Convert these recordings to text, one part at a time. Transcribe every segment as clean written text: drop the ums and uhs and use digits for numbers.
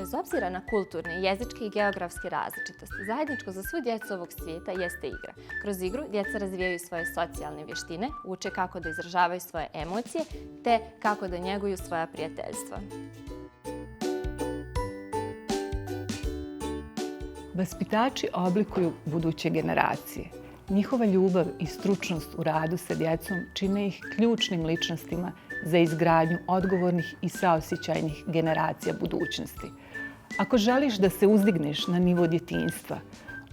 Bez obzira na kulturne, jezičke i geografske različitosti, zajedničko za svu djecu ovog svijeta jeste igra. Kroz igru djeca razvijaju svoje socijalne vještine, uče kako da izražavaju svoje emocije, te kako da njeguju svoja prijateljstva. Vaspitači oblikuju buduće generacije. Njihova ljubav i stručnost u radu sa djecom čine ih ključnim ličnostima za izgradnju odgovornih i saosjećajnih generacija budućnosti. Ako želiš da se uzdigneš na nivo djetinjstva,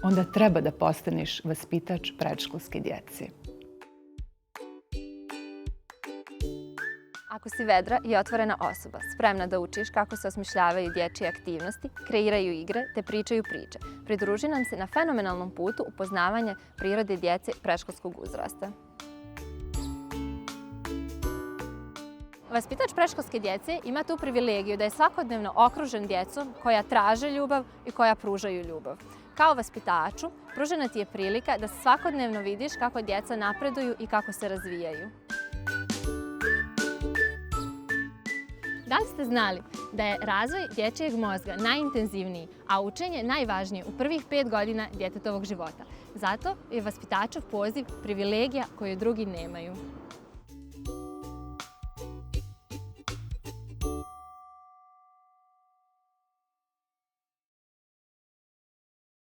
onda treba da postaneš vaspitač predškolske djece. Ako si vedra i otvorena osoba, spremna da učiš kako se osmišljavaju dječje aktivnosti, kreiraju igre te pričaju priče, pridruži nam se na fenomenalnom putu upoznavanja prirode djece predškolskog uzrasta. Vaspitač predškolske djece ima tu privilegiju da je svakodnevno okružen djecom koja traže ljubav i koja pružaju ljubav. Kao vaspitaču, pružena ti je prilika da svakodnevno vidiš kako djeca napreduju i kako se razvijaju. Da li ste znali da je razvoj dječjeg mozga najintenzivniji, a učenje najvažnije u prvih 5 godina djetetovog života? Zato je vaspitačev poziv privilegija koju drugi nemaju.